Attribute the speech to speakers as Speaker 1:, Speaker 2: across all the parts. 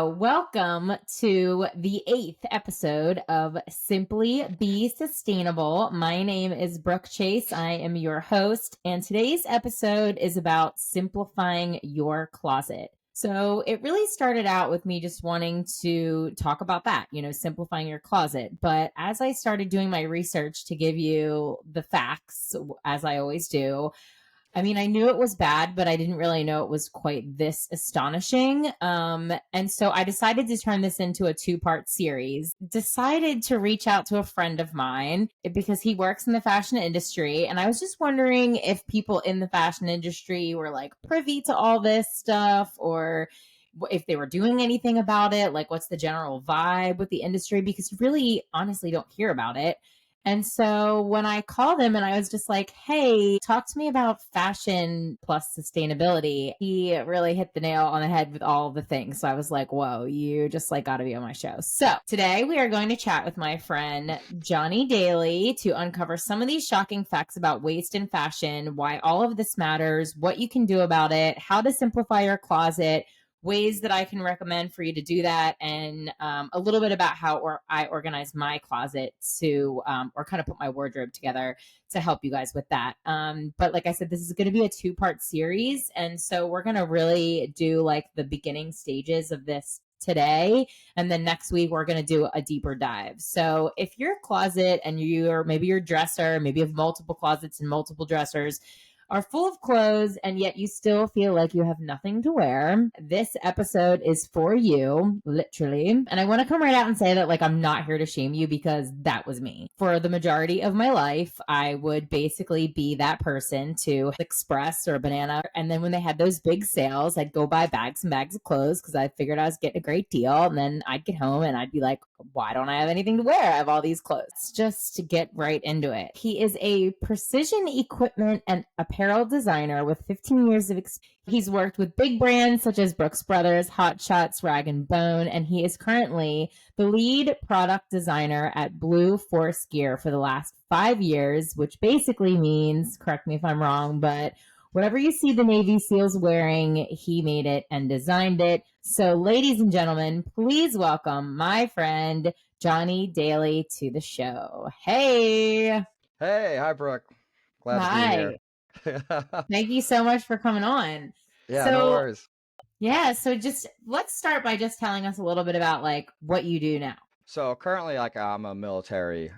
Speaker 1: Welcome to the eighth episode of Simply Be Sustainable. My name is Brooke Chase. I am your host, and today's episode is about simplifying your closet. So it really started out with me just wanting to talk about that, simplifying your closet. But as I started doing my research to give you the facts, as I always do, I knew it was bad, but I didn't really know it was quite this astonishing. And so I decided to turn this into a two-part series. Decided to reach out to a friend of mine because he works in the fashion industry. And I was just wondering if people in the fashion industry were like privy to all this stuff or if they were doing anything about it. Like, what's the general vibe with the industry? Because you really honestly don't hear about it. And so when I called him and I was just like, hey, talk to me about fashion plus sustainability, he really hit the nail on the head with all the things. So I was like, whoa, you just got to be on my show. So today we are going to chat with my friend Johnny Daly to uncover some of these shocking facts about waste in fashion, why all of this matters, what you can do about it, how to simplify your closet, ways that I can recommend for you to do that, and a little bit about how I organize my closet to, or kind of put my wardrobe together to help you guys with that. But like I said, this is going to be a two-part series. And so we're going to really do like the beginning stages of this today. And then next week, we're going to do a deeper dive. So if your closet and maybe your dresser, maybe you have multiple closets and multiple dressers, are full of clothes and yet you still feel like you have nothing to wear, this episode is for you, literally. And I want to come right out and say that like I'm not here to shame you because that was me. For the majority of my life, I would basically be that person to Express or Banana. And then when they had those big sales, I'd go buy bags and bags of clothes because I figured I was getting a great deal. And then I'd get home and I'd be like, why don't I have anything to wear? I have all these clothes. Just to get right into it. He is a precision equipment and apparel designer with 15 years of experience. He's worked with big brands such as Brooks Brothers, Hot Shots, Rag & Bone, and he is currently the lead product designer at Blue Force Gear for the last 5 years, which basically means, correct me if I'm wrong, but whatever you see the Navy SEALs wearing, he made it and designed it. So, ladies and gentlemen, please welcome my friend Johnny Daly to the show. Hey.
Speaker 2: Hey, hi, Brooke. Glad to be here.
Speaker 1: Hi. Thank you so much for coming on.
Speaker 2: Yeah, no
Speaker 1: So,
Speaker 2: worries.
Speaker 1: yeah, so just let's start by just telling us a little bit about like what you do now.
Speaker 2: So currently, I'm a military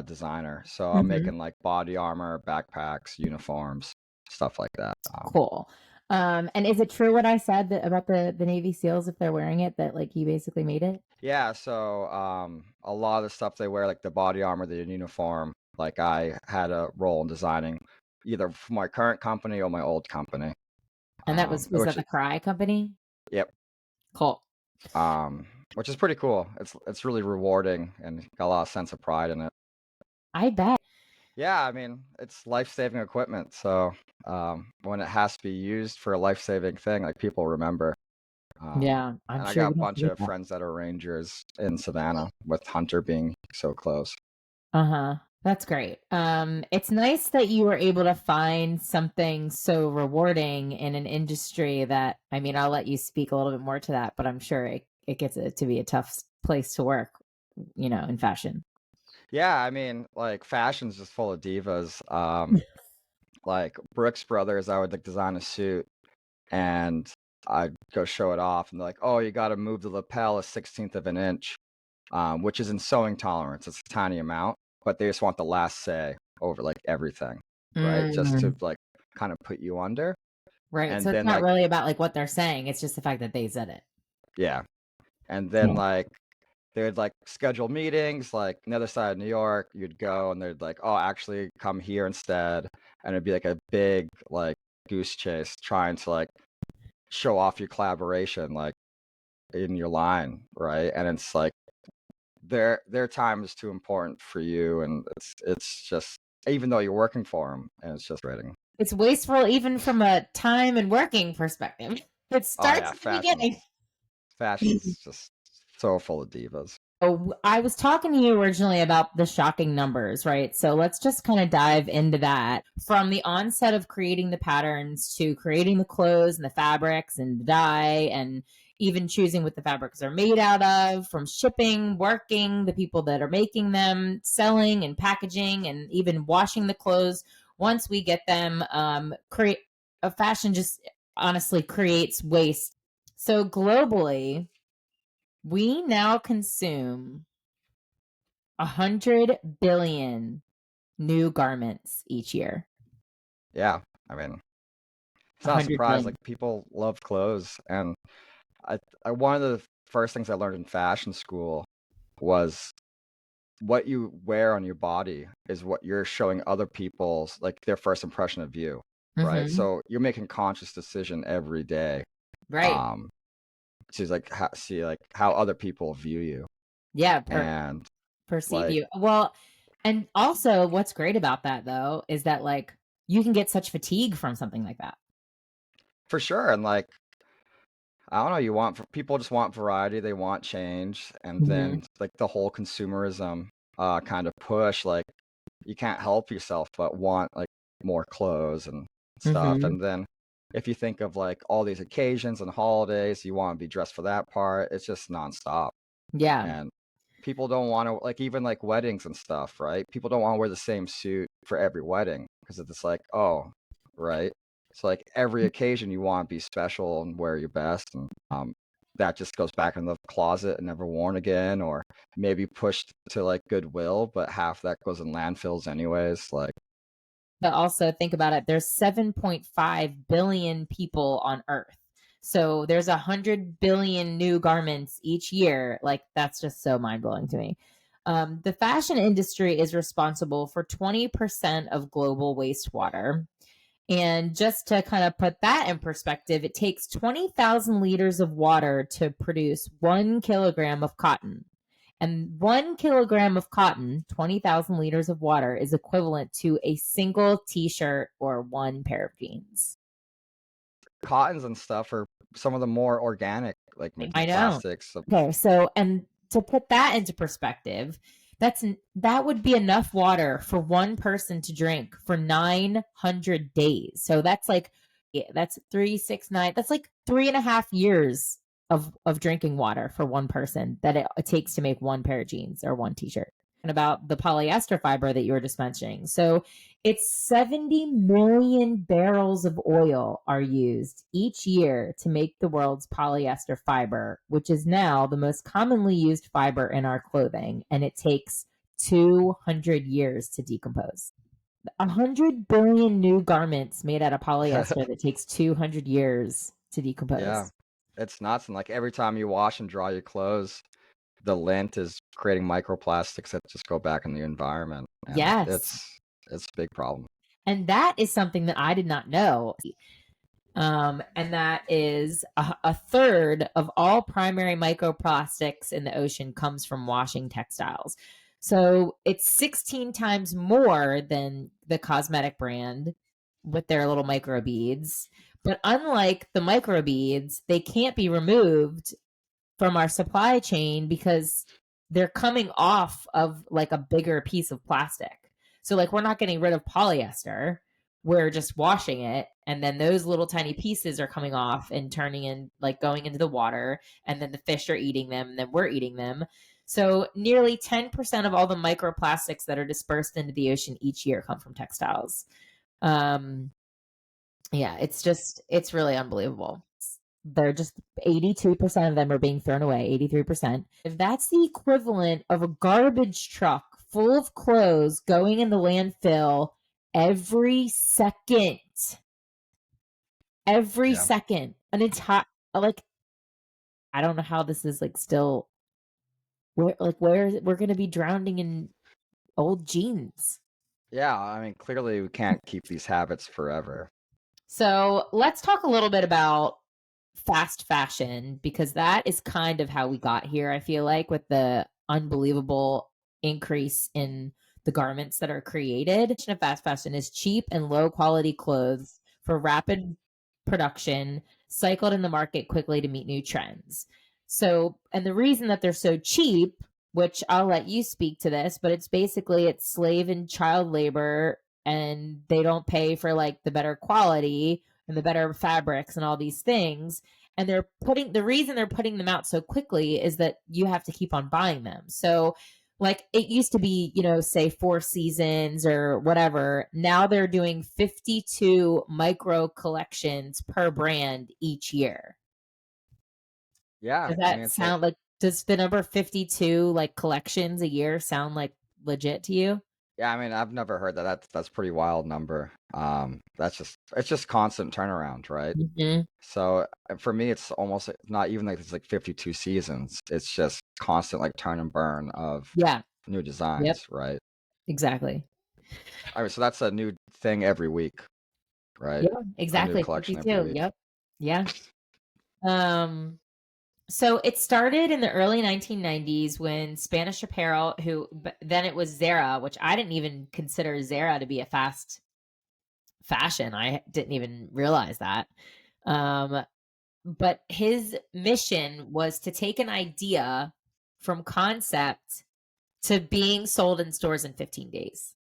Speaker 2: designer. So I'm
Speaker 1: Mm-hmm.
Speaker 2: making like body armor, backpacks, uniforms, stuff like that.
Speaker 1: Cool. And is it true what I said about the Navy SEALs if they're wearing it that like you basically made it?
Speaker 2: Yeah, so a lot of the stuff they wear, like the body armor, the uniform, like I had a role in designing either for my current company or my old company.
Speaker 1: And that was that
Speaker 2: Which
Speaker 1: the Cry company?
Speaker 2: Yep.
Speaker 1: Cool.
Speaker 2: Which is pretty cool. It's really rewarding and got a lot of sense of pride in it.
Speaker 1: I bet.
Speaker 2: Yeah, I mean, it's life-saving equipment, so, when it has to be used for a life-saving thing, like, people remember.
Speaker 1: Yeah, I'm
Speaker 2: And I
Speaker 1: sure
Speaker 2: got
Speaker 1: you
Speaker 2: a
Speaker 1: don't
Speaker 2: bunch
Speaker 1: forget
Speaker 2: of
Speaker 1: that.
Speaker 2: friends that are Rangers in Savannah, with Hunter being so close.
Speaker 1: Uh-huh. That's great. It's nice that you were able to find something so rewarding in an industry that, I'll let you speak a little bit more to that, but I'm sure it gets it to be a tough place to work, in fashion.
Speaker 2: Yeah, I mean, like, fashion's just full of divas. Like, Brooks Brothers, I would, like, design a suit, and I'd go show it off, and they're like, "Oh, you gotta move the lapel a 16th of an inch," which is in sewing tolerance. It's a tiny amount, but they just want the last say over, like, everything, right? Just to,
Speaker 1: Mm,
Speaker 2: like, kinda put you under,
Speaker 1: right.
Speaker 2: and
Speaker 1: So it's
Speaker 2: then,
Speaker 1: not
Speaker 2: like
Speaker 1: really about like what they're saying. It's just the fact that they said it.
Speaker 2: yeah, and then,
Speaker 1: Yeah.
Speaker 2: like, they would, like, schedule meetings, like, on the other side of New York, you'd go, and they'd like, "Oh, actually, come here instead," and it'd be, like, a big, like, goose chase trying to, like, show off your collaboration, like, in your line, right? And it's like, their time is too important for you, and it's just even though you're working for them, and it's just rating.
Speaker 1: It's wasteful even from a time and working perspective. It
Speaker 2: Oh,
Speaker 1: starts
Speaker 2: yeah,
Speaker 1: at the beginning.
Speaker 2: fashion's just so full of divas.
Speaker 1: Oh, I was talking to you originally about the shocking numbers, right? So let's just kind of dive into that. From the onset of creating the patterns to creating the clothes and the fabrics and the dye and even choosing what the fabrics are made out of, from shipping, working, the people that are making them, selling and packaging, and even washing the clothes once we get them. Create a fashion just honestly creates waste. So globally, we now consume 100 billion new garments each year.
Speaker 2: Yeah, I mean, it's not a
Speaker 1: 100
Speaker 2: surprise. Like
Speaker 1: billion.
Speaker 2: people love clothes, and one of the first things I learned in fashion school was what you wear on your body is what you're showing other people's like their first impression of you, right?
Speaker 1: Mm-hmm.
Speaker 2: So you're making conscious decision every day,
Speaker 1: Right.
Speaker 2: um, to like see like how other people view you,
Speaker 1: Yeah.
Speaker 2: and
Speaker 1: Perceive
Speaker 2: like
Speaker 1: you. Well, and also what's great about that though is that like you can get such fatigue from something like that.
Speaker 2: for sure, and like I don't know, people just want variety, they want change, and
Speaker 1: Mm-hmm.
Speaker 2: then like the whole consumerism kind of push, like you can't help yourself but want like more clothes and stuff.
Speaker 1: Mm-hmm.
Speaker 2: And then if you think of like all these occasions and holidays, you want to be dressed for that part, it's just nonstop.
Speaker 1: Yeah.
Speaker 2: And people don't want to like even like weddings and stuff, right? People don't want to wear the same suit for every wedding because it's like, oh, right. So like every occasion you want to be special and wear your best, and that just goes back in the closet and never worn again, or maybe pushed to like Goodwill, but half that goes in landfills anyways. Like,
Speaker 1: But also think about it, there's 7.5 billion people on Earth. So there's 100 billion new garments each year. Like that's just so mind blowing to me. The fashion industry is responsible for 20% of global wastewater. And just to kind of put that in perspective, it takes 20,000 liters of water to produce 1 kilogram of cotton. And 1 kilogram of cotton, 20,000 liters of water, is equivalent to a single t shirt or one pair of jeans.
Speaker 2: cottons and stuff are some of the more organic like
Speaker 1: I know.
Speaker 2: plastics.
Speaker 1: Okay, so and to put that into perspective, that would be enough water for one person to drink for 900 days. So that's like that's 369. That's like 3.5 years of drinking water for one person that it takes to make one pair of jeans or one t-shirt. And about the polyester fiber that you were just mentioning. So it's 70 million barrels of oil are used each year to make the world's polyester fiber, which is now the most commonly used fiber in our clothing, and it takes 200 years to decompose. 100 billion new garments made out of polyester that takes 200 years to
Speaker 2: Yeah,
Speaker 1: decompose.
Speaker 2: it's nuts. And like every time you wash and dry your clothes, the lint is creating microplastics that just go back in the environment, and
Speaker 1: Yes.
Speaker 2: it's a big problem.
Speaker 1: And that is something that I did not know. And that is a third of all primary microplastics in the ocean comes from washing textiles. So it's 16 times more than the cosmetic brand with their little microbeads. But unlike the microbeads, they can't be removed from our supply chain because they're coming off of like a bigger piece of plastic. So like we're not getting rid of polyester. We're just washing it and then those little tiny pieces are coming off and turning in like going into the water and then the fish are eating them and then we're eating them. So nearly 10% of all the microplastics that are dispersed into the ocean each year come from textiles. Um yeah, it's really unbelievable. They're just 82% of them are being thrown away, 83%. If that's the equivalent of a garbage truck full of clothes going in the landfill every second, every
Speaker 2: Yeah.
Speaker 1: second, an entire, like, I don't know how this is like still, where we're going to be drowning in old jeans.
Speaker 2: Yeah, I mean, clearly we can't keep these habits forever.
Speaker 1: So let's talk a little bit about fast fashion because that is kind of how we got here. I feel like with the unbelievable increase in the garments that are created. Of fast fashion is cheap and low quality clothes for rapid production, cycled in the market quickly to meet new trends. So, and the reason that they're so cheap, which I'll let you speak to this, but it's basically it's slave and child labor and they don't pay for like the better quality and the better fabrics and all these things. And the reason they're putting them out so quickly is that you have to keep on buying them. So like it used to be, say 4 seasons or whatever. Now they're doing 52 micro collections per brand each year.
Speaker 2: Yeah,
Speaker 1: Does
Speaker 2: I mean,
Speaker 1: that sound like, does the number 52 like collections a year sound like legit to you?
Speaker 2: yeah, I mean, I've never heard that. That's pretty wild number. It's just constant turnaround, right?
Speaker 1: Mhm.
Speaker 2: So for me, it's almost not even like it's like 52 seasons. It's just constant like turn and burn of
Speaker 1: Yeah.
Speaker 2: new
Speaker 1: Yep.
Speaker 2: designs, right?
Speaker 1: Exactly.
Speaker 2: I mean, so that's a new thing every week, right?
Speaker 1: Yeah,
Speaker 2: A new
Speaker 1: exactly.
Speaker 2: collection every
Speaker 1: 52.
Speaker 2: week.
Speaker 1: Yep. Yeah. So it started in the early 1990s when Spanish Apparel, then it was Zara, which I didn't even consider Zara to be a fast fashion. I didn't even realize that. Um, but his mission was to take an idea from concept to being sold in stores in 15 days.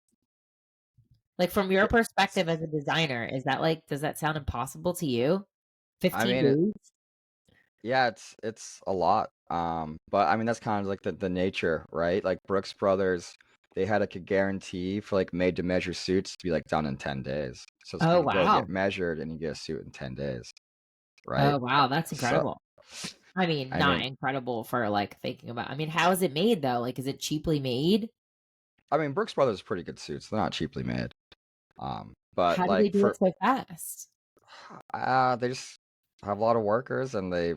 Speaker 1: Like from your
Speaker 2: Yeah,
Speaker 1: perspective as a designer, is that like, does that sound impossible to you?
Speaker 2: I
Speaker 1: 15
Speaker 2: mean,
Speaker 1: days?
Speaker 2: yeah, it's a lot. But I mean that's kind of like the nature, right? Like Brooks Brothers, they had like a guarantee for like made to measure suits to be like done in 10 days. So it's like
Speaker 1: Oh,
Speaker 2: you could go get
Speaker 1: wow.
Speaker 2: measured and you get a suit in 10 days, right?
Speaker 1: Oh, wow. That's
Speaker 2: So
Speaker 1: incredible. I mean,
Speaker 2: I
Speaker 1: not
Speaker 2: mean
Speaker 1: incredible for like thinking about. I mean, how is it made though? Like, is it cheaply made?
Speaker 2: I mean Brooks Brothers are pretty good suits. They're not cheaply made. But
Speaker 1: How do they
Speaker 2: like
Speaker 1: do
Speaker 2: for
Speaker 1: it so fast?
Speaker 2: they just have a lot of workers and they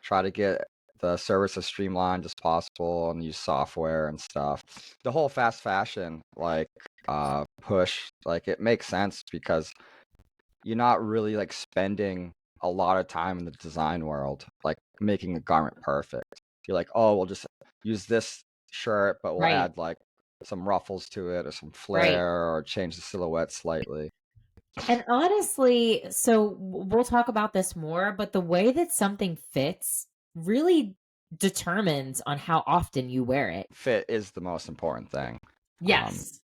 Speaker 2: try to get the service as streamlined as possible and use software and stuff. The whole fast fashion push, like it makes sense because you're not really like spending a lot of time in the design world, like making a garment perfect. You're like, oh, we'll just use this shirt, but we'll
Speaker 1: Right,
Speaker 2: add like some ruffles to it or some
Speaker 1: right.
Speaker 2: flair or change the silhouette slightly.
Speaker 1: And honestly, so we'll talk about this more, but the way that something fits really determines on how often you wear it.
Speaker 2: Fit is the most important thing. Um,
Speaker 1: Yes.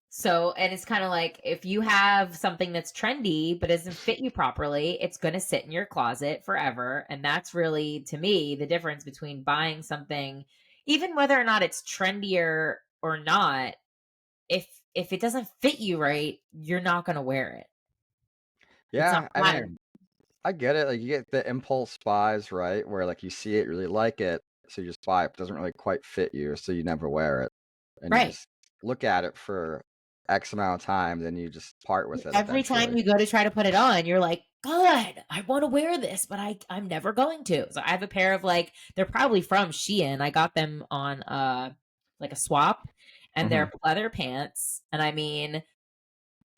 Speaker 1: So, and it's kind of like if you have something that's trendy but doesn't fit you properly, it's going to sit in your closet forever. And that's really, to me, the difference between buying something, even whether or not it's trendier or not. If it doesn't fit you right, you're not going to wear it. It's not
Speaker 2: yeah, I mean,
Speaker 1: flattering.
Speaker 2: I get it. Like you get the impulse buys, right? Where like you see it, really like it, so you just buy it. It doesn't really quite fit you, so you never wear it, and you
Speaker 1: Right.
Speaker 2: just look at it for X amount of time, then you just part with it
Speaker 1: Every time
Speaker 2: eventually.
Speaker 1: you go to try to put it on, you're like, "God, I want to wear this, but I'm never going to." So I have a pair of like they're probably from Shein. I got them on like a swap and
Speaker 2: Hmm.
Speaker 1: they're pleather pants. And I mean,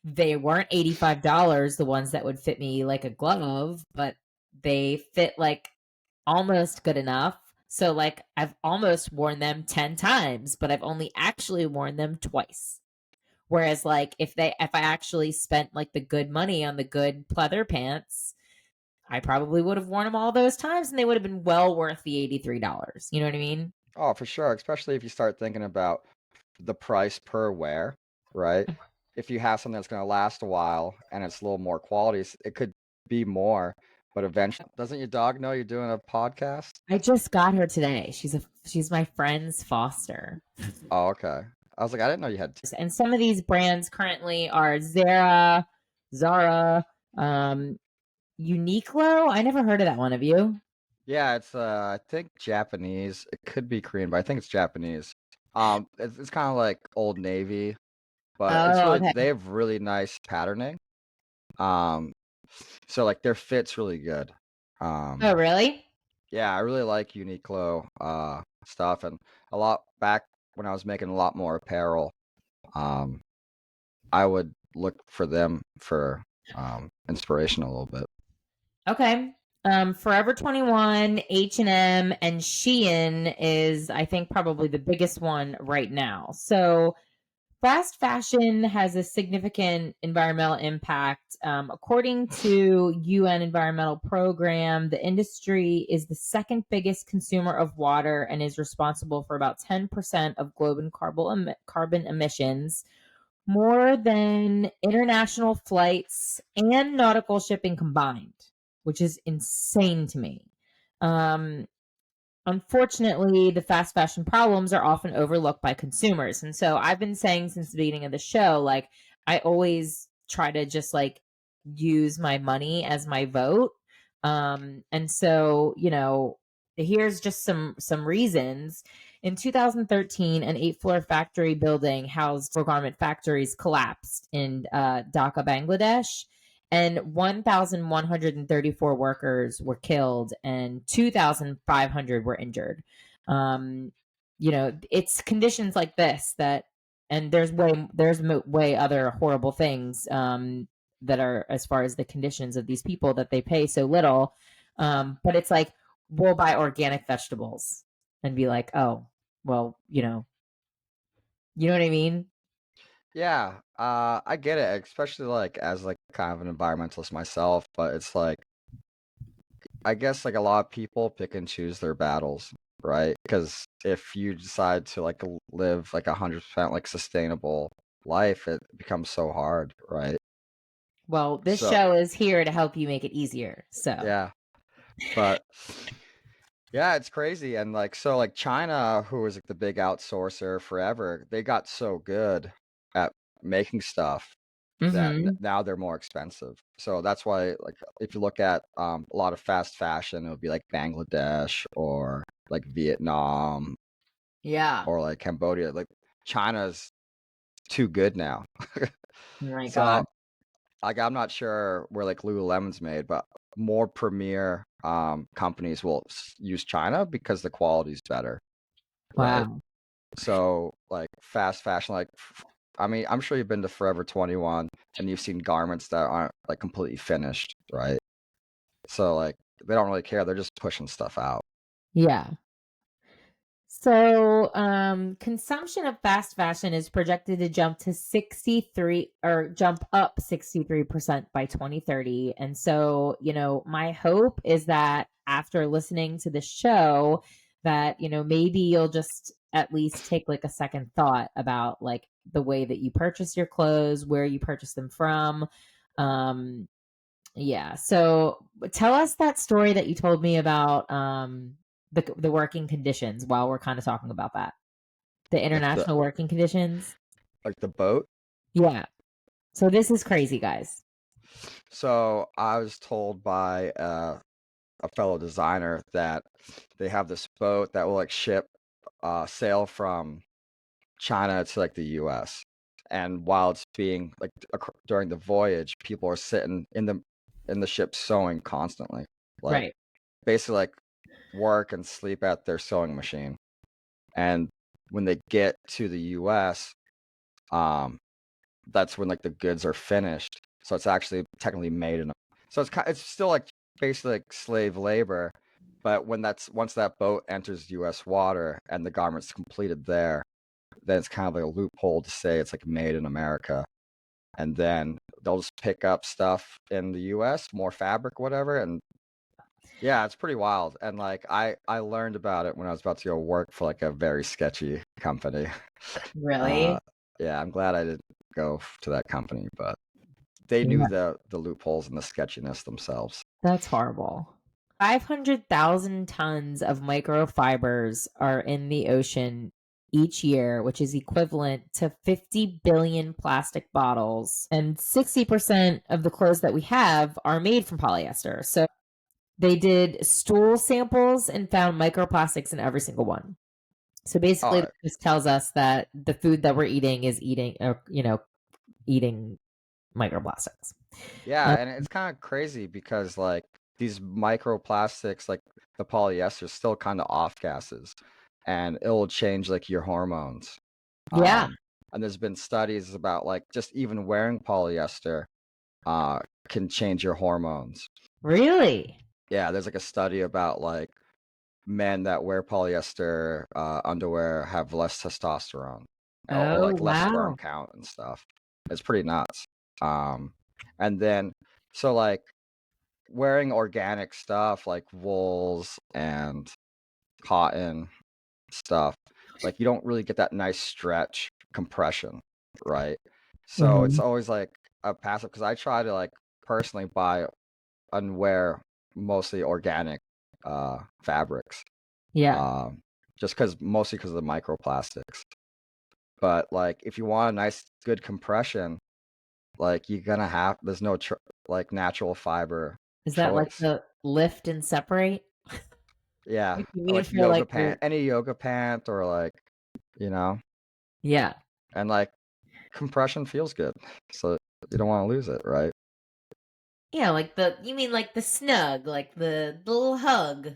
Speaker 1: they weren't $85, the ones that would fit me like a glove, but they fit like almost good enough. So like I've almost worn them 10 times, but I've only actually worn them twice. Whereas like if I actually spent like the good money on the good pleather pants, I probably would have worn them all those times and they would have been well worth the $83. You know what I mean?
Speaker 2: Oh, for sure. Especially if you start thinking about the price per wear, right? If you have something that's going to last a while and it's a little more quality, it could be more. But eventually, doesn't your dog know you're doing a podcast?
Speaker 1: I just got her today. She's my friend's foster.
Speaker 2: Oh, okay. I was like, I didn't know you had.
Speaker 1: And some of these brands currently are Zara, um, Uniqlo. I never heard of that one. Have you?
Speaker 2: Yeah, it's I think Japanese. It could be Korean, but I think it's Japanese. It's kind of like Old Navy, but
Speaker 1: Oh, okay.
Speaker 2: they have really nice patterning. Um, so like their fit's really good.
Speaker 1: Oh,
Speaker 2: Um,
Speaker 1: really?
Speaker 2: yeah, I really like Uniqlo stuff, and a lot back when I was making a lot more apparel. Um, I would look for them for inspiration a little bit.
Speaker 1: Okay. Forever 21, H&M, and Shein is, I think, probably the biggest one right now. So fast fashion has a significant environmental impact. According to UN Environmental Program, the industry is the second biggest consumer of water and is responsible for about 10% of global carbon emissions, more than international flights and nautical shipping combined. which is insane to me. Um, Unfortunately, the fast fashion problems are often overlooked by consumers. And so I've been saying since the beginning of the show, like, I always try to just like use my money as my vote. And so, here's just some reasons. In 2013, an 8-floor factory building housed four garment factories collapsed in Dhaka, Bangladesh, and 1,134 workers were killed and 2,500 were injured. It's conditions like this that, and there's way other horrible things that are, as far as the conditions of these people, that they pay so little. But it's like, we'll buy organic vegetables and be like, oh, well, you know what I mean?
Speaker 2: Yeah, I get it, especially like as like kind of an environmentalist myself, but it's like I guess like a lot of people pick and choose their battles, right? Because if you decide to like live like 100% like sustainable life, it becomes so hard, right?
Speaker 1: Well, this
Speaker 2: So
Speaker 1: show is here to help you make it easier. So,
Speaker 2: yeah, but yeah, it's crazy. And like so like China, who was like the big outsourcer forever, they got so good at making stuff that
Speaker 1: hmm
Speaker 2: now they're more expensive. So that's why like if you look at a lot of fast fashion, it would be like Bangladesh or like Vietnam
Speaker 1: yeah.
Speaker 2: or like Cambodia. Like China's too good now.
Speaker 1: Oh my God.
Speaker 2: So like I'm not sure where like Lululemon's made, but more premier companies will use China because the quality's better, right?
Speaker 1: Wow.
Speaker 2: So like fast fashion, like I mean, I'm sure you've been to Forever 21 and you've seen garments that aren't like completely finished, right? So like they don't really care. They're just pushing stuff out.
Speaker 1: Yeah. So, consumption of fast fashion is projected to jump up 63% by 2030. And so, my hope is that after listening to the show, that, maybe you'll just at least take like a second thought about like the way that you purchase your clothes, where you purchase them from. Um, Yeah. So tell us that story that you told me about the working conditions while we're kind of talking about that. The
Speaker 2: Like the
Speaker 1: international working conditions.
Speaker 2: boat.
Speaker 1: Yeah. So this is crazy, guys.
Speaker 2: So I was told by a fellow designer that they have this boat that will like ship sail from China to like the US. And while it's being like during the voyage, people are sitting in the ship sewing constantly. Like
Speaker 1: Right.
Speaker 2: basically like work and sleep at their sewing machine. And when they get to the US, um, that's when like the goods are finished. So it's actually technically made in. So it's still like basically like slave labor, but once that boat enters U.S. water and the garment's completed there, then it's kind of like a loophole to say it's like made in America, and then they'll just pick up stuff in the U.S., more fabric, whatever, and yeah, it's pretty wild. And like I learned about it when I was about to go work for like a very sketchy company. Uh,
Speaker 1: Really?
Speaker 2: yeah, I'm glad I didn't go to that company, but they knew
Speaker 1: Yeah.
Speaker 2: the loopholes and the sketchiness themselves.
Speaker 1: That's horrible. 500,000 tons of microfibers are in the ocean each year, which is equivalent to 50 billion plastic bottles. And 60% of the clothes that we have are made from polyester. So they did stool samples and found microplastics in every single one. So basically,
Speaker 2: Oh,
Speaker 1: this tells us that the food that we're eating is eating microplastics.
Speaker 2: yeah,
Speaker 1: Uh,
Speaker 2: and it's kind of crazy because like these microplastics, like the polyester, is still kind of off gases, and it'll change like your hormones.
Speaker 1: yeah,
Speaker 2: Um, and there's been studies about like just even wearing polyester uh can change your hormones.
Speaker 1: really.
Speaker 2: Yeah, there's like a study about like men that wear polyester underwear have less testosterone or
Speaker 1: Oh,
Speaker 2: like less sperm
Speaker 1: wow.
Speaker 2: count and stuff. It's pretty nuts. Um, and then so like wearing organic stuff like wools and cotton stuff, like you don't really get that nice stretch compression, right? So it's
Speaker 1: Mhm.
Speaker 2: always like a passive because I try to like personally buy and wear mostly organic fabrics.
Speaker 1: Yeah.
Speaker 2: Um, just because mostly because of the microplastics. But like if you want a nice good compression, like you're gonna have there's no like natural fiber
Speaker 1: Is that like
Speaker 2: choice.
Speaker 1: the lift and separate?
Speaker 2: Yeah,
Speaker 1: Like, you
Speaker 2: or
Speaker 1: mean
Speaker 2: like
Speaker 1: for,
Speaker 2: yoga
Speaker 1: like,
Speaker 2: pant,
Speaker 1: your
Speaker 2: any yoga pant, or like you know,
Speaker 1: yeah.
Speaker 2: and like compression feels good, so you don't want to lose it, right?
Speaker 1: Yeah, like you mean like the snug, like the little hug.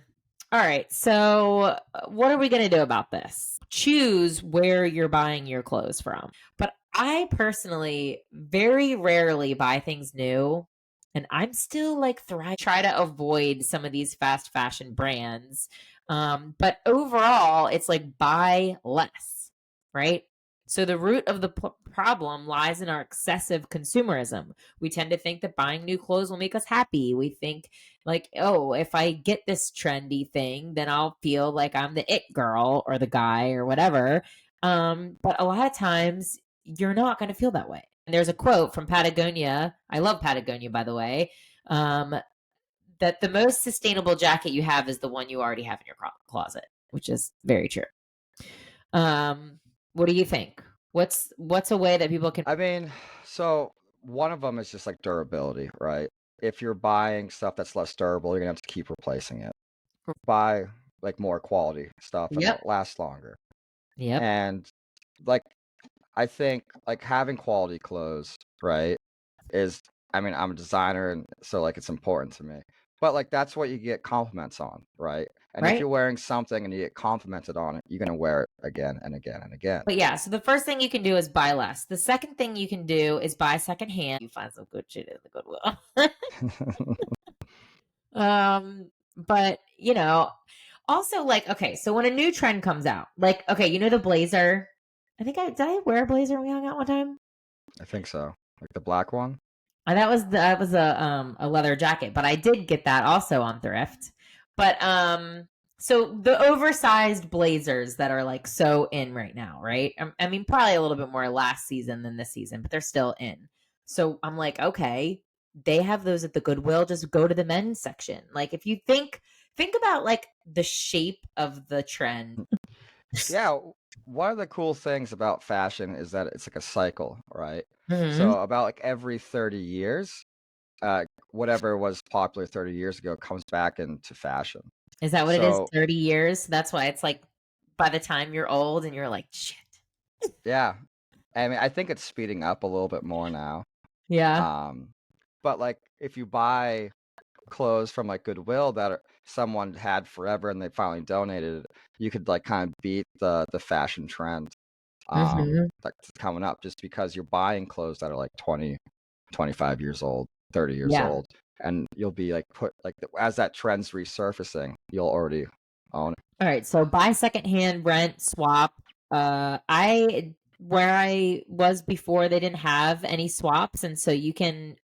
Speaker 1: All right. So, what are we going to do about this? Choose where you're buying your clothes from. But I personally very rarely buy things new. And I'm still like try to avoid some of these fast fashion brands. But overall, it's like buy less, right? So the root of the problem lies in our excessive consumerism. We tend to think that buying new clothes will make us happy. We think like, oh, if I get this trendy thing, then I'll feel like I'm the it girl or the guy or whatever. But a lot of times you're not going to feel that way. And there's a quote from Patagonia. I love Patagonia, by the way. Um, that the most sustainable jacket you have is the one you already have in your closet, which is very true. What do you think? What's a way that people can
Speaker 2: I mean, so one of them is just like durability, right? If you're buying stuff that's less durable, you're gonna have to keep replacing it. Buy like more quality stuff and
Speaker 1: Yep.
Speaker 2: it'll last longer.
Speaker 1: Yep.
Speaker 2: And like I think like having quality clothes, right, is I mean, I'm a designer and so like it's important to me. But like that's what you get compliments on, right? And if
Speaker 1: Right?
Speaker 2: you're wearing something and you get complimented on it, you're gonna wear it again and again and again.
Speaker 1: But yeah, so the first thing you can do is buy less. The second thing you can do is buy secondhand. You find some good shit in the Goodwill. But also like okay, so when a new trend comes out, like okay, the blazer. I think I did I wear a blazer when we hung out one time?
Speaker 2: I think so. Like the black one?
Speaker 1: That was a leather jacket, but I did get that also on thrift. But so the oversized blazers that are like so in right now, right? I mean probably a little bit more last season than this season, but they're still in. So I'm like, okay, they have those at the Goodwill, just go to the men's section. Like if you think about like the shape of the trend.
Speaker 2: Yeah, one of the cool things about fashion is that it's like a cycle, right?
Speaker 1: Mhm.
Speaker 2: So about like every 30 years, whatever was popular 30 years ago comes back into fashion.
Speaker 1: Is that what it is?
Speaker 2: So
Speaker 1: 30 years? That's why it's like by the time you're old and you're like, shit.
Speaker 2: yeah, I mean, I think it's speeding up a little bit more now.
Speaker 1: Yeah.
Speaker 2: Um, but like if you buy clothes from like Goodwill that someone had forever and they finally donated, you could like kind of beat the fashion trend
Speaker 1: Mhm.
Speaker 2: that's coming up just because you're buying clothes that are like 20, 25 years old, 30 years
Speaker 1: Yeah.
Speaker 2: old, and you'll be like put like as that trend's resurfacing, you'll already own it.
Speaker 1: All right, so buy secondhand, rent, swap. I where I was before, they didn't have any swaps, and so you can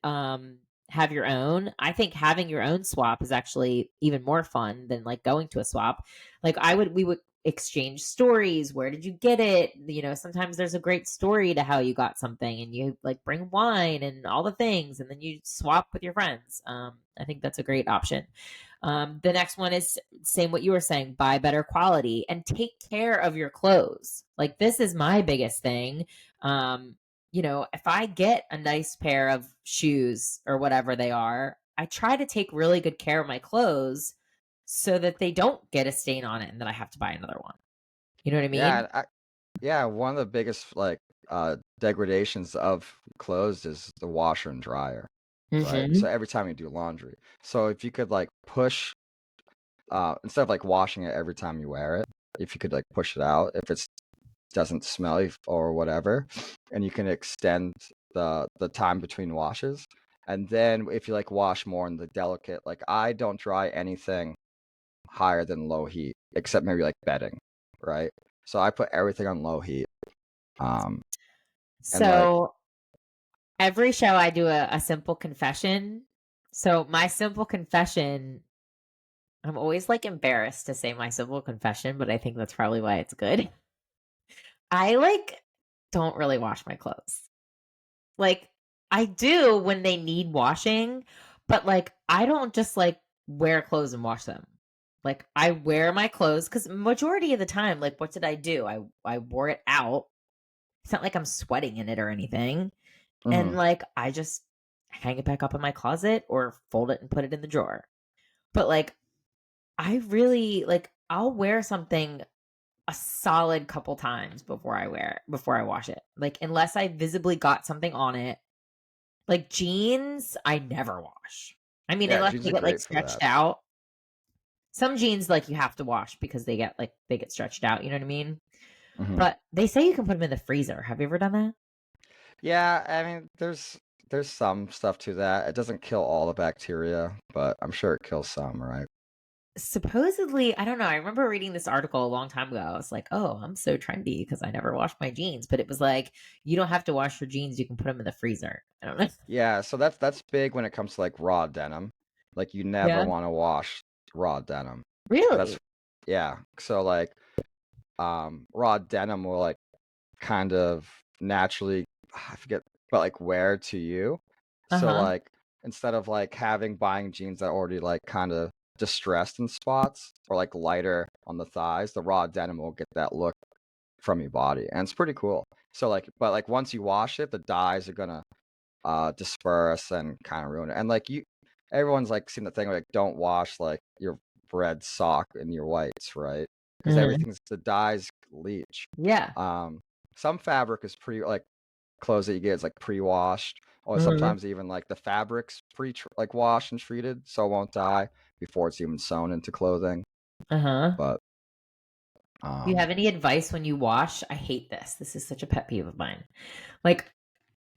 Speaker 1: have your own. I think having your own swap is actually even more fun than like going to a swap. Like we would exchange stories. Where did you get it? Sometimes there's a great story to how you got something, and you like bring wine and all the things, and then you swap with your friends. I think that's a great option. The next one is same what you were saying, buy better quality and take care of your clothes. Like this is my biggest thing. If I get a nice pair of shoes or whatever they are, I try to take really good care of my clothes so that they don't get a stain on it and then I have to buy another one. You know what I
Speaker 2: Yeah,
Speaker 1: mean?
Speaker 2: yeah. One of the biggest like degradations of clothes is the washer and dryer, right?
Speaker 1: Mhm.
Speaker 2: So every time you do laundry, so if you could like push instead of like washing it every time you wear it, if you could like push it out, if it doesn't smell or whatever, and you can extend the time between washes. And then if you like wash more in the delicate, like I don't dry anything higher than low heat, except maybe like bedding, right? So I put everything on low heat. Um, and like,
Speaker 1: So every show I do a simple confession. So my simple confession, I'm always like embarrassed to say my simple confession, but I think that's probably why it's good. I like don't really wash my clothes. Like I do when they need washing, but like I don't just like wear clothes and wash them. Like, I wear my clothes because majority of the time, like, what did I do? I wore it out. It's not like I'm sweating in it or anything. And,
Speaker 2: Mhm.
Speaker 1: like, I just hang it back up in my closet or fold it and put it in the drawer. But, like, I really like, I'll wear something a solid couple times before I wash it. Like, unless I visibly got something on it. Like, jeans, I never wash. I mean,
Speaker 2: Yeah,
Speaker 1: unless
Speaker 2: jeans
Speaker 1: they
Speaker 2: are
Speaker 1: get, like,
Speaker 2: great for
Speaker 1: stretched
Speaker 2: that.
Speaker 1: out. Some jeans, like, you have to wash because they get stretched out, you know what I mean?
Speaker 2: Mhm.
Speaker 1: But they say you can put them in the freezer. Have you ever done that?
Speaker 2: Yeah, I mean, there's some stuff to that. It doesn't kill all the bacteria, but I'm sure it kills some, right?
Speaker 1: Supposedly, I don't know, I remember reading this article a long time ago. I was like, "Oh, I'm so trendy because I never wash my jeans." But it was like, "You don't have to wash your jeans, you can put them in the freezer." I don't know.
Speaker 2: Yeah, so that's big when it comes to, like, raw denim. Like, you never
Speaker 1: Yeah?
Speaker 2: wanna wash raw denim. That's
Speaker 1: Really?
Speaker 2: yeah, so, like, raw denim will, like, kind of naturally I forget, but, like, wear to you. So,
Speaker 1: Uh-huh.
Speaker 2: like, instead of, like, buying jeans that are already, like, kinda distressed in spots or, like, lighter on the thighs, the raw denim will get that look from your body, and it's pretty cool. So, like but, like, once you wash it, the dyes are gonna, disperse and kinda ruin it, and, like, you everyone's, like, seen the thing where, like, don't wash, like, your red sock and your whites, right? Because
Speaker 1: Mhm.
Speaker 2: everything's the dyes leach.
Speaker 1: Yeah.
Speaker 2: Um, some fabric is like, clothes that you get is, like, pre-washed, or
Speaker 1: Mhm.
Speaker 2: sometimes even, like, the fabric's like, washed and treated so it won't dye before it's even sewn into clothing,
Speaker 1: Uh-huh.
Speaker 2: but,
Speaker 1: Do you
Speaker 2: um
Speaker 1: have any advice when you wash? I hate this. This is such a pet peeve of mine. Like,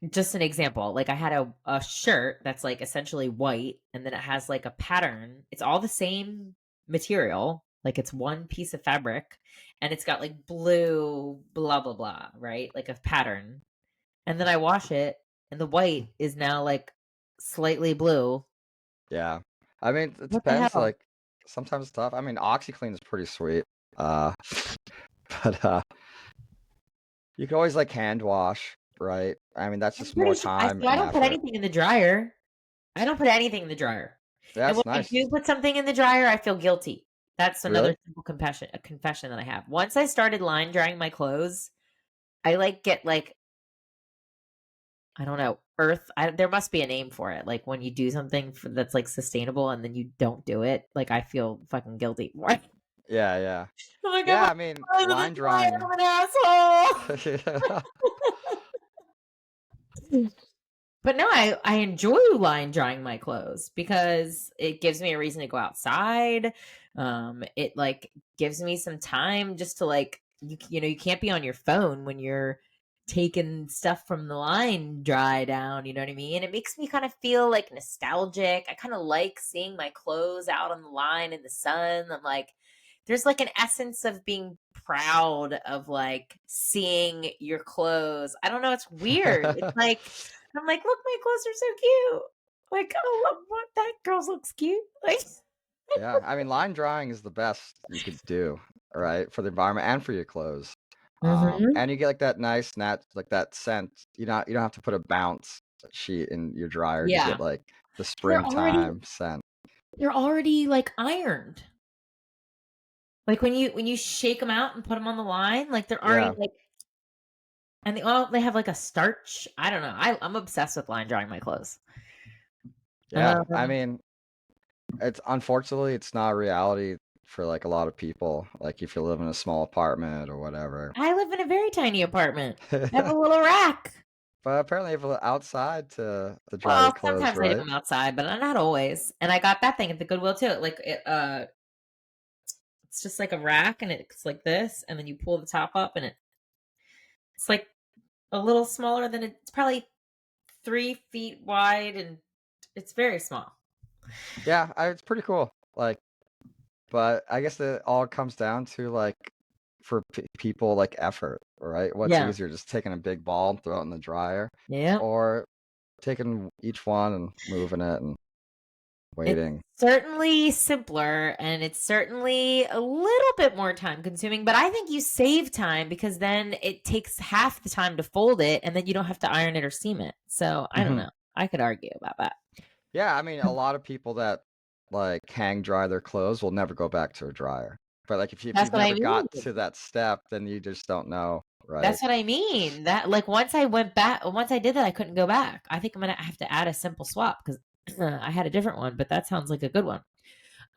Speaker 1: just an example, like, I had a shirt that's, like, essentially white, and then it has, like, a pattern. It's all the same material, like, it's one piece of fabric, and it's got, like, blue blah, blah, blah, right? Like, a pattern. And then I wash it, and the white is now, like, slightly blue.
Speaker 2: yeah. I mean, it
Speaker 1: What the
Speaker 2: depends,
Speaker 1: hell?
Speaker 2: like, sometimes it's tough. I mean, OxyClean is pretty sweet, uh, but, you can always, like, hand wash, right? I mean, that's
Speaker 1: I'm
Speaker 2: just more
Speaker 1: pretty sure I
Speaker 2: time
Speaker 1: see, I
Speaker 2: and
Speaker 1: don't put
Speaker 2: effort.
Speaker 1: anything in the dryer. I don't put anything in the dryer. And when
Speaker 2: That's
Speaker 1: I
Speaker 2: nice.
Speaker 1: do put something in the dryer, I feel guilty. That's another
Speaker 2: Really?
Speaker 1: simple confession a confession that I have. Once I started line drying my clothes, I, like, get, like, I don't know, there must be a name for it, like, when you do something that's, like, sustainable and then you don't do it, like, I feel fucking guilty for it.
Speaker 2: Yeah, yeah.
Speaker 1: I'm like, "I
Speaker 2: Yeah,
Speaker 1: put
Speaker 2: I mean,
Speaker 1: clothes in the
Speaker 2: line
Speaker 1: dryer,
Speaker 2: drying.
Speaker 1: I'm an asshole."
Speaker 2: Yeah.
Speaker 1: But no, I enjoy line drying my clothes because it gives me a reason to go outside. It, like, gives me some time just to, like, you know, you can't be on your phone when you're taking stuff from the line dry down, you know what I mean? It makes me kind of feel, like, nostalgic. I kind of like seeing my clothes out on the line in the sun. I'm like, there's, like, an essence of being proud of, like, seeing your clothes. I don't know, it's weird. It's like I'm like, "Look, my clothes are so cute." Like, "Oh, look, what that girl looks cute." Like,
Speaker 2: Yeah, I mean, line drying is the best you could do, right, for the environment and for your clothes.
Speaker 1: mhm.
Speaker 2: And you get, like, that nice like, that scent. You don't have to put a bounce sheet in your dryer to
Speaker 1: Yeah.
Speaker 2: get, like, the
Speaker 1: They're already
Speaker 2: springtime scent.
Speaker 1: they're already, like, ironed. Like, when you shake them out and put them on the line, like, they're already,
Speaker 2: Yeah,
Speaker 1: like, and they have, like, a starch. I don't know. I'm obsessed with line drying my clothes.
Speaker 2: yeah. I
Speaker 1: Um,
Speaker 2: mean, it's unfortunately, it's not a reality for, like, a lot of people, like, if you live in a small apartment or whatever.
Speaker 1: I live in a very tiny apartment. I have a little rack.
Speaker 2: But apparently you have a outside to dry your
Speaker 1: Well,
Speaker 2: clothes,
Speaker 1: sometimes I do
Speaker 2: right?
Speaker 1: them outside, but not always. And I got that thing at the Goodwill too. It's just like a rack and it's like this, and then you pull the top up and it's like a little smaller than it's probably 3 feet wide and it's very small.
Speaker 2: Yeah, it's pretty cool, like but I guess it all comes down to, like, for people, like, effort, right? What's
Speaker 1: Yeah.
Speaker 2: easier, just taking a big ball and throw it in the dryer,
Speaker 1: Yeah.
Speaker 2: or taking each one and moving it and
Speaker 1: It's
Speaker 2: waiting?
Speaker 1: certainly simpler and it's certainly a little bit more time consuming, but I think you save time because then it takes half the time to fold it and then you don't have to iron it or steam it. So I don't
Speaker 2: Mhm.
Speaker 1: know. I could argue about that.
Speaker 2: Yeah, I mean, a lot of people that like hang dry their clothes will never go back to a dryer. But like if
Speaker 1: That's
Speaker 2: you've
Speaker 1: what I
Speaker 2: never
Speaker 1: mean.
Speaker 2: got to that step, then you just don't know, right?
Speaker 1: That's what I mean. That like once I did that, I couldn't go back. I think I'm gonna have to add a simple swap because I had a different one, but that sounds like a good one.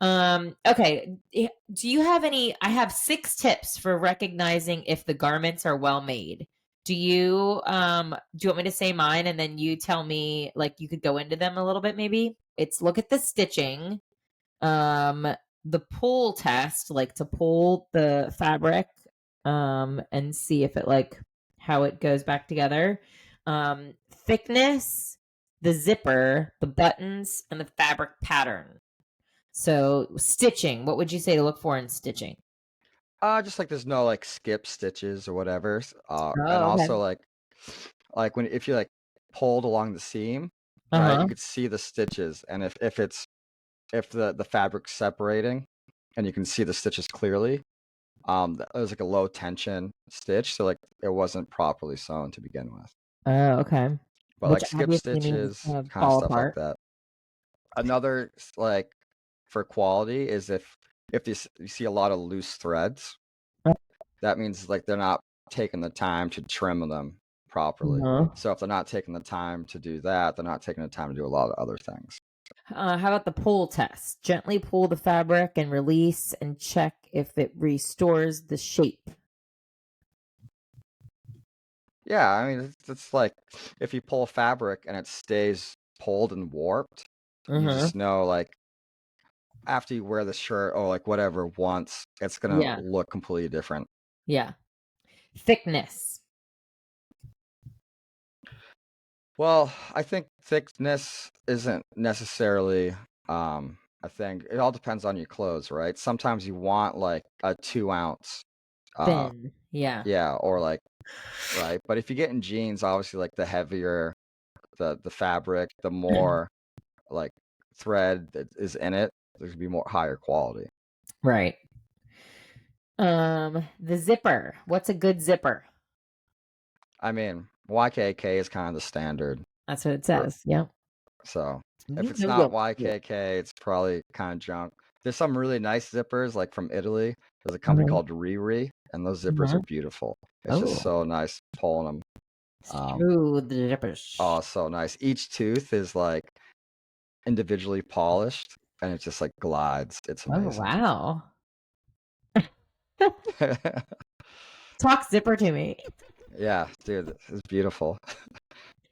Speaker 1: Okay. Do you have any? I have 6 tips for recognizing if the garments are well made. Do you want me to say mine and then you tell me like you could go into them a little bit maybe? It's look at the stitching, um the pull test, like to pull the fabric and see if it like how it goes back together. Thickness, the zipper, the buttons, and the fabric pattern. So stitching, what would you say to look for in stitching?
Speaker 2: Just like there's no like skip stitches or whatever. And
Speaker 1: Oh,
Speaker 2: also
Speaker 1: okay.
Speaker 2: like when if you like pulled along the seam, right, you
Speaker 1: Uh-huh.
Speaker 2: could see the stitches. And if the fabric's separating and you can see the stitches clearly, it was like a low tension stitch, so like it wasn't properly sewn to begin with.
Speaker 1: Oh, okay.
Speaker 2: But
Speaker 1: Which
Speaker 2: like skip
Speaker 1: obviously means it's
Speaker 2: stitches,
Speaker 1: gonna
Speaker 2: kind of
Speaker 1: fall
Speaker 2: stuff like
Speaker 1: apart.
Speaker 2: that. Another like for quality is if you see a lot of loose threads, that means like they're not taking the time to trim them properly.
Speaker 1: Uh-huh.
Speaker 2: So if they're not taking the time to do that, they're not taking the time to do a lot of other things.
Speaker 1: How about the pull test? Gently pull the fabric and release and check if it restores the shape.
Speaker 2: Yeah, I mean it's like if you pull fabric and it stays pulled and warped, you
Speaker 1: Uh-huh.
Speaker 2: just know like after you wear the shirt or like whatever once, it's gonna
Speaker 1: Yeah.
Speaker 2: look completely different.
Speaker 1: Yeah. Thickness.
Speaker 2: Well, I think thickness isn't necessarily a thing. It all depends on your clothes, right? Sometimes you want like a 2 ounce, uh,
Speaker 1: Thin. Yeah.
Speaker 2: yeah, or like right. But if you get in jeans, obviously like the heavier the fabric, the more like thread that is in it, there's gonna be more higher quality.
Speaker 1: Right. The zipper. What's a good zipper?
Speaker 2: I mean, YKK is kind of the standard
Speaker 1: That's what it
Speaker 2: for
Speaker 1: says. Yep.
Speaker 2: so if
Speaker 1: You
Speaker 2: it's
Speaker 1: know
Speaker 2: not
Speaker 1: your shit.
Speaker 2: YKK, it's probably kind of junk. There's some really nice zippers, like from Italy. There's a company
Speaker 1: Uh-huh.
Speaker 2: called Riri, and those zippers
Speaker 1: Uh-huh.
Speaker 2: are beautiful. It's just
Speaker 1: Oh.
Speaker 2: so nice pulling them.
Speaker 1: Screw the zippers.
Speaker 2: Oh, so nice. Each tooth is like individually polished, and it just like glides. It's
Speaker 1: Oh
Speaker 2: amazing.
Speaker 1: wow. Talk zipper to me.
Speaker 2: Yeah, dude, it's beautiful.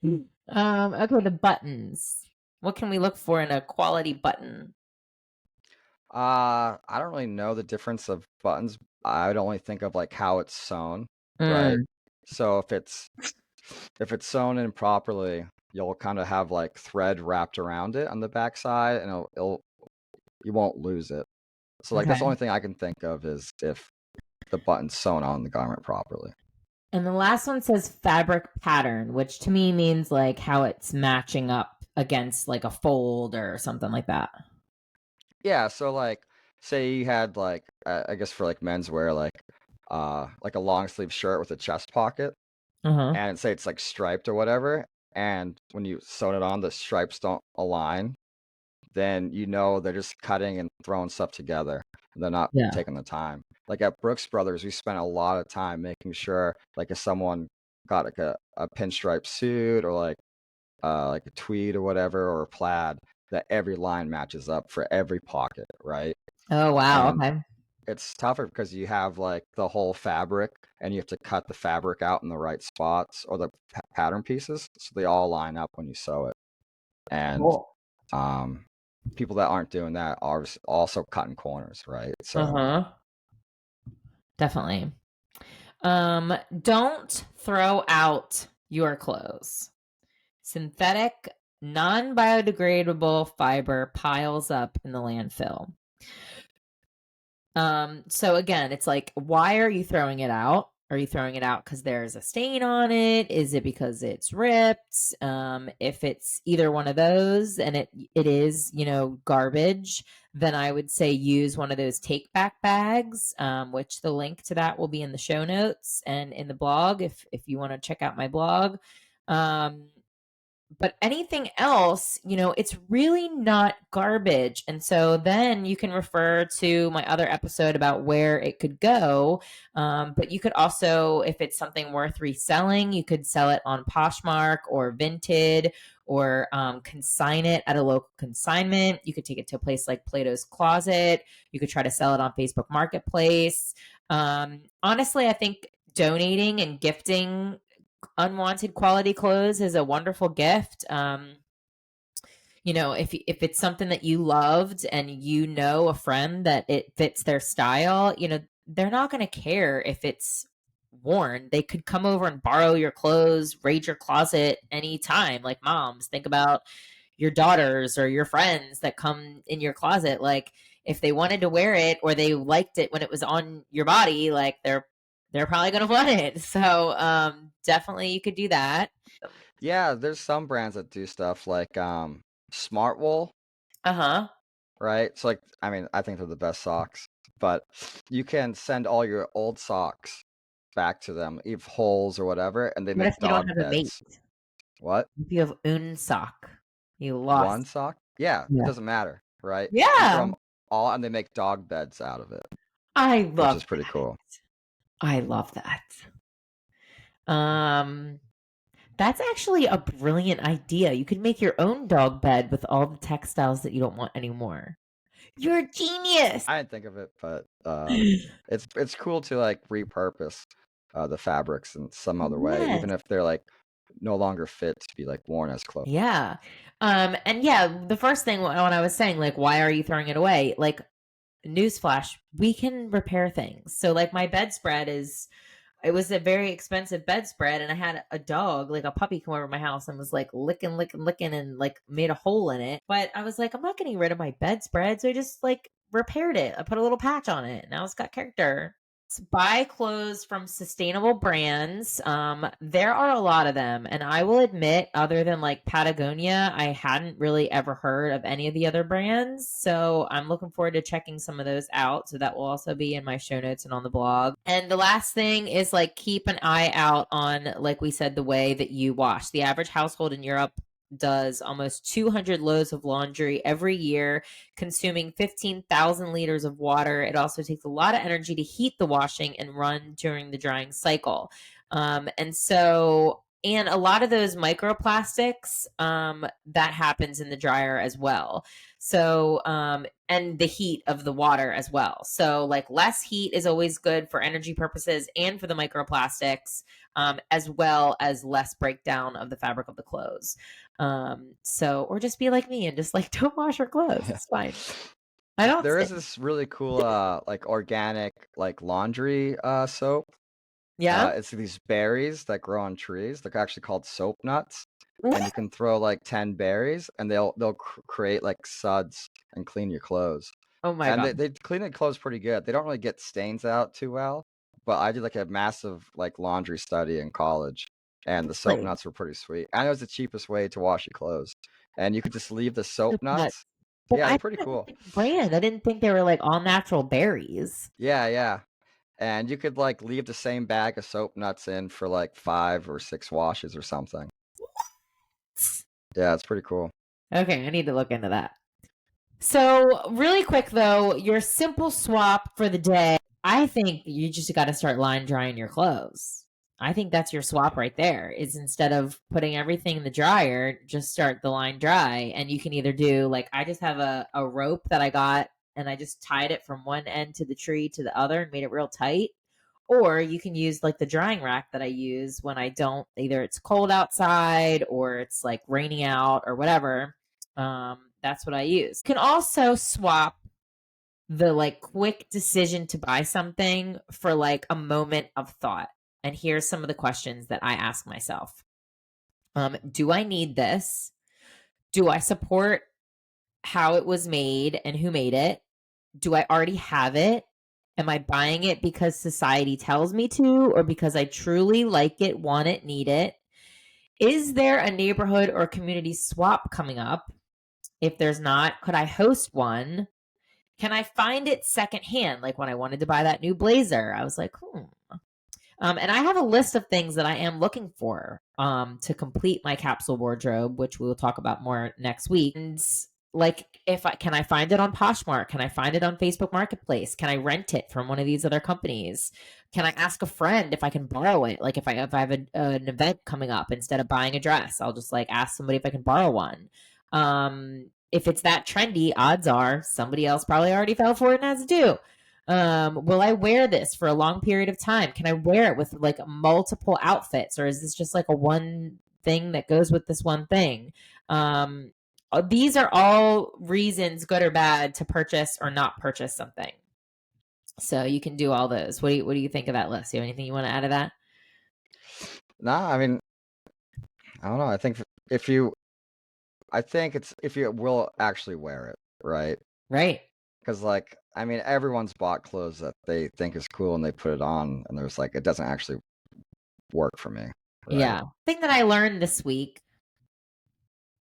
Speaker 1: Okay, the buttons. What can we look for in a quality button?
Speaker 2: I don't really know the difference of buttons. I'd only think of like how it's sewn, right?
Speaker 1: Mm,
Speaker 2: So if it's sewn in properly, you'll kind of have like thread wrapped around it on the backside, and you won't lose it. So like that's the
Speaker 1: okay.
Speaker 2: only thing I can think of is if the button's sewn on the garment properly.
Speaker 1: And the last one says fabric pattern, which to me means like how it's matching up against like a fold or something like that.
Speaker 2: Yeah, so like say you had like I guess for like menswear like a long sleeve shirt with a chest pocket,
Speaker 1: Uh-huh.
Speaker 2: and say it's like striped or whatever, and when you sew it on, the stripes don't align, then you know they're just cutting and throwing stuff together. They're not
Speaker 1: Yeah.
Speaker 2: taking the time. Like at Brooks Brothers, we spent a lot of time making sure, like if someone got like a pinstripe suit or like a tweed or whatever or a plaid, that every line matches up for every pocket, right?
Speaker 1: Oh wow.
Speaker 2: And
Speaker 1: Okay.
Speaker 2: it's tougher because you have like the whole fabric and you have to cut the fabric out in the right spots or the pattern pieces so they all line up when you sew it. And
Speaker 1: Cool.
Speaker 2: um, people that aren't doing that are also cutting corners, right? So
Speaker 1: Uh-huh. Definitely. Don't throw out your clothes. Synthetic, non-biodegradable fiber piles up in the landfill. So again, it's like, why are you throwing it out? Are you throwing it out because there's a stain on it? Is it because it's ripped? If it's either one of those and it is, garbage, then I would say use one of those take back bags, which the link to that will be in the show notes and in the blog if you want to check out my blog. Um, But anything else, it's really not garbage. And so then you can refer to my other episode about where it could go. But you could also, if it's something worth reselling, you could sell it on Poshmark or Vinted, or consign it at a local consignment. You could take it to a place like Plato's Closet. You could try to sell it on Facebook Marketplace. Honestly, I think donating and gifting unwanted quality clothes is a wonderful gift. If it's something that you loved and a friend that it fits their style, they're not going to care if it's worn. They could come over and borrow your clothes, raid your closet anytime. Like moms, think about your daughters or your friends that come in your closet. Like if they wanted to wear it or they liked it when it was on your body, like they're probably going to want it. So definitely you could do that.
Speaker 2: Yeah, there's some brands that do stuff like Smart Wool,
Speaker 1: Uh-huh.
Speaker 2: right? So like, I mean, I think they're the best socks, but you can send all your old socks back to them, even holes or whatever, and they
Speaker 1: What if
Speaker 2: make
Speaker 1: you don't
Speaker 2: dog
Speaker 1: have a mate?
Speaker 2: beds. What?
Speaker 1: If you have un sock, you
Speaker 2: One
Speaker 1: lost.
Speaker 2: sock? Yeah, it
Speaker 1: Yeah.
Speaker 2: doesn't matter, right? You throw
Speaker 1: Yeah.
Speaker 2: them all and they make dog beds out of it,
Speaker 1: I
Speaker 2: which
Speaker 1: love
Speaker 2: is pretty cool.
Speaker 1: I love that. Um, that's actually a brilliant idea. You could make your own dog bed with all the textiles that you don't want anymore. You're a genius.
Speaker 2: I didn't think of it, but it's cool to like repurpose the fabrics in some other way,
Speaker 1: Yes.
Speaker 2: even if they're like no longer fit to be like worn as clothes.
Speaker 1: Yeah. And yeah, the first thing when I was saying, like, why are you throwing it away? Like, newsflash, we can repair things. So, like, my bedspread it was a very expensive bedspread, and I had a dog, like a puppy, come over to my house and was like licking, licking, licking, and like made a hole in it. But I was like, I'm not getting rid of my bedspread. So I just like repaired it. I put a little patch on it. Now it's got character. Buy clothes from sustainable brands. There are a lot of them, and I will admit, other than like Patagonia, I hadn't really ever heard of any of the other brands. So I'm looking forward to checking some of those out. So that will also be in my show notes and on the blog. And the last thing is like keep an eye out on, like we said, the way that you wash. The average household in Europe does almost 200 loads of laundry every year, consuming 15,000 liters of water. It also takes a lot of energy to heat the washing and run during the drying cycle. And a lot of those microplastics, that happens in the dryer as well. And the heat of the water as well. So, like, less heat is always good for energy purposes and for the microplastics, as well as less breakdown of the fabric of the clothes. Or just be like me and just like don't wash your clothes. It's fine. I don't
Speaker 2: There is
Speaker 1: say,
Speaker 2: this really cool like organic like laundry soap.
Speaker 1: yeah.
Speaker 2: It's these berries that grow on trees. They're actually called soap nuts, and
Speaker 1: What?
Speaker 2: you can throw like 10 berries, and they'll create like suds and clean your clothes.
Speaker 1: Oh my
Speaker 2: And
Speaker 1: god.
Speaker 2: they clean the clothes pretty good. They don't really get stains out too well, but I did like a massive like laundry study in college, and the soap
Speaker 1: Really?
Speaker 2: nuts were pretty sweet. And it was the cheapest way to wash your clothes. And you could just leave the soap
Speaker 1: Soup nuts.
Speaker 2: nuts.
Speaker 1: But
Speaker 2: Yeah,
Speaker 1: I
Speaker 2: they're
Speaker 1: thought
Speaker 2: pretty
Speaker 1: it was
Speaker 2: cool.
Speaker 1: like a brand. I didn't think they were like all natural berries.
Speaker 2: Yeah, yeah. And you could like leave the same bag of soap nuts in for like 5 or 6 washes or something. Yeah, it's pretty cool.
Speaker 1: Okay, I need to look into that. So, really quick though, your simple swap for the day, I think you just got to start line drying your clothes. I think that's your swap right there. Is instead of putting everything in the dryer, just start the line dry. And you can either do like I just have a rope that I got and I just tied it from one end to the tree to the other and made it real tight. Or you can use like the drying rack that I use when I don't, either it's cold outside or it's like raining out or whatever. That's what I use. You can also swap the like quick decision to buy something for like a moment of thought. And here's some of the questions that I ask myself. Do I need this? Do I support how it was made and who made it? Do I already have it? Am I buying it because society tells me to, or because I truly like it, want it, need it? Is there a neighborhood or community swap coming up? If there's not, could I host one? Can I find it secondhand? Like when I wanted to buy that new blazer, I was like, And I have a list of things that I am looking for to complete my capsule wardrobe, which we will talk about more next week. And like, can I find it on Poshmark? Can I find it on Facebook Marketplace? Can I rent it from one of these other companies? Can I ask a friend if I can borrow it? Like if I have an event coming up, instead of buying a dress, I'll just like ask somebody if I can borrow one. If it's that trendy, odds are somebody else probably already fell for it and has it too. Will I wear this for a long period of time? Can I wear it with like multiple outfits, or is this just like a one thing that goes with this one thing? These are all reasons, good or bad, to purchase or not purchase something. So you can do all those. What do you think of that list? Do you have anything you want to add to that?
Speaker 2: Nah, I mean, I don't know. I think it's if you will actually wear it, right?
Speaker 1: Right.
Speaker 2: Because like, I mean, everyone's bought clothes that they think is cool and they put it on, and there's like, it doesn't actually work for me, right?
Speaker 1: Yeah. Thing that I learned this week,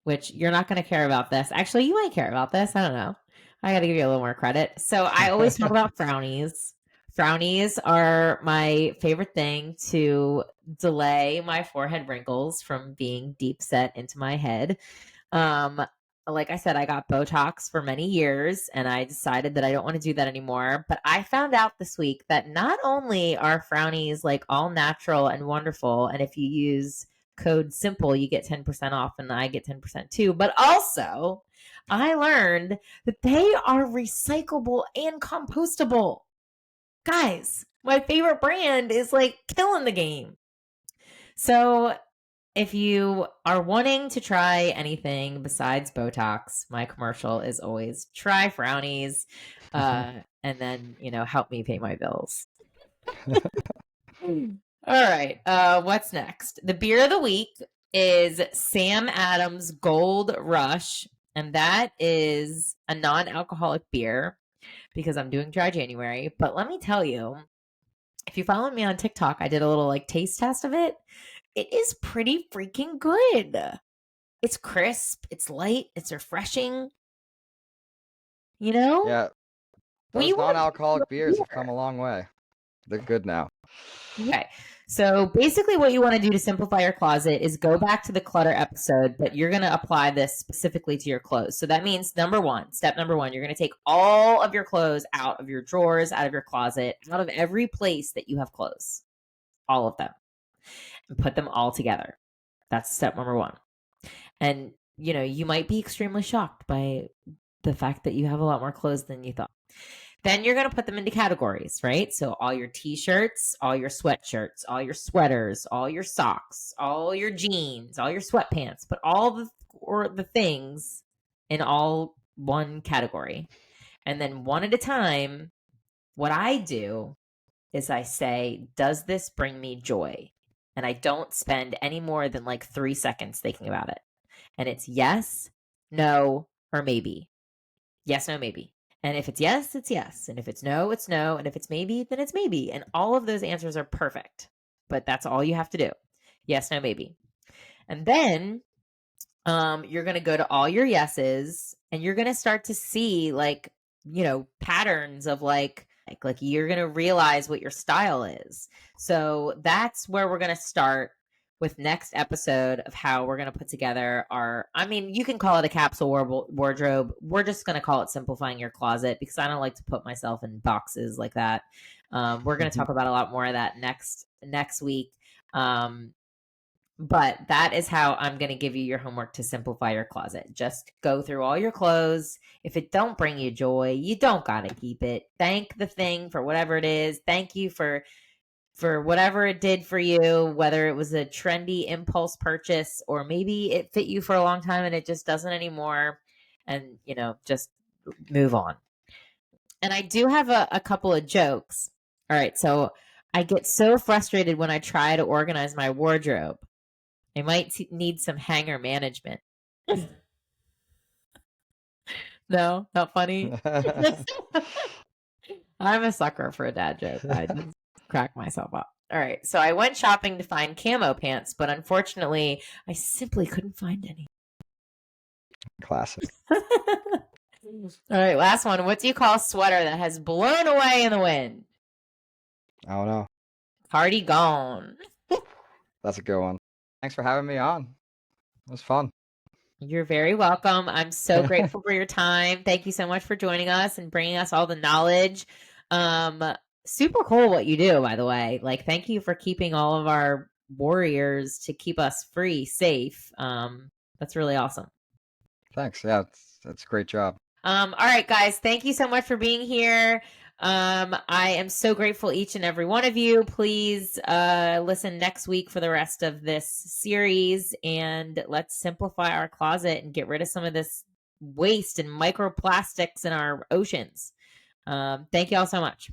Speaker 1: which you're not going to care about this. Actually, you might care about this. I don't know. I got to give you a little more credit. So I always talk about frownies. Frownies are my favorite thing to delay my forehead wrinkles from being deep set into my head. Um, like I said, I got Botox for many years and I decided that I don't want to do that anymore. But I found out this week that not only are frownies like all natural and wonderful, and if you use code SIMPLE, you get 10% off, and I get 10% too, but also I learned that they are recyclable and compostable. Guys, my favorite brand is like killing the game. So if you are wanting to try anything besides Botox, my commercial is always try frownies, and then, help me pay my bills. All right. What's next? The beer of the week is Sam Adams Gold Rush, and that is a non-alcoholic beer because I'm doing dry January. But let me tell you, if you follow me on TikTok, I did a little like taste test of it. It is pretty freaking good. It's crisp, it's light, it's refreshing.
Speaker 2: Yeah,
Speaker 1: We
Speaker 2: those
Speaker 1: want
Speaker 2: non-alcoholic beers have
Speaker 1: beer.
Speaker 2: come a long way. They're good now.
Speaker 1: Okay. So basically what you want to do to simplify your closet is go back to the clutter episode, but you're going to apply this specifically to your clothes. So that means step number one, you're going to take all of your clothes out of your drawers, out of your closet, out of every place that you have clothes, all of them, and put them all together. That's step number one. And, you might be extremely shocked by the fact that you have a lot more clothes than you thought. Then you're going to put them into categories, right? So all your t-shirts, all your sweatshirts, all your sweaters, all your socks, all your jeans, all your sweatpants, but all the things in all one category. And then one at a time, what I do is I say, does this bring me joy? And I don't spend any more than like 3 seconds thinking about it. And it's yes, no, or maybe. Yes, no, maybe. And if it's yes, it's yes. And if it's no, it's no. And if it's maybe, then it's maybe. And all of those answers are perfect. But that's all you have to do. Yes, no, maybe. And then you're going to go to all your yeses and you're going to start to see like, patterns of like you're going to realize what your style is. So that's where we're going to start with next episode of how we're going to put together you can call it a capsule wardrobe. We're just going to call it simplifying your closet because I don't like to put myself in boxes like that. We're going to talk about a lot more of that next week. But that is how I'm going to give you your homework to simplify your closet. Just go through all your clothes. If it don't bring you joy, you don't got to keep it. Thank the thing for whatever it is. Thank you for whatever it did for you, whether it was a trendy impulse purchase or maybe it fit you for a long time and it just doesn't anymore. And, just move on. And I do have a couple of jokes. All right. So I get so frustrated when I try to organize my wardrobe. I might need some hanger management. No, not funny. I'm a sucker for a dad joke. I just crack myself up. All right. So I went shopping to find camo pants, but unfortunately, I simply couldn't find any.
Speaker 2: Classic.
Speaker 1: All right. Last one. What do you call a sweater that has blown away in the wind?
Speaker 2: I don't know.
Speaker 1: Party gone.
Speaker 2: That's a good one. Thanks for having me on. It was fun.
Speaker 1: You're very welcome. I'm so grateful for your time. Thank you so much for joining us and bringing us all the knowledge. Um, Super cool what you do, by the way. Like, thank you for keeping all of our warriors to keep us free, safe. That's really awesome.
Speaker 2: Thanks. Yeah, it's a great job.
Speaker 1: All right, guys, thank you so much for being here. I am so grateful each and every one of you. Please listen next week for the rest of this series, and let's simplify our closet and get rid of some of this waste and microplastics in our oceans. Thank you all so much.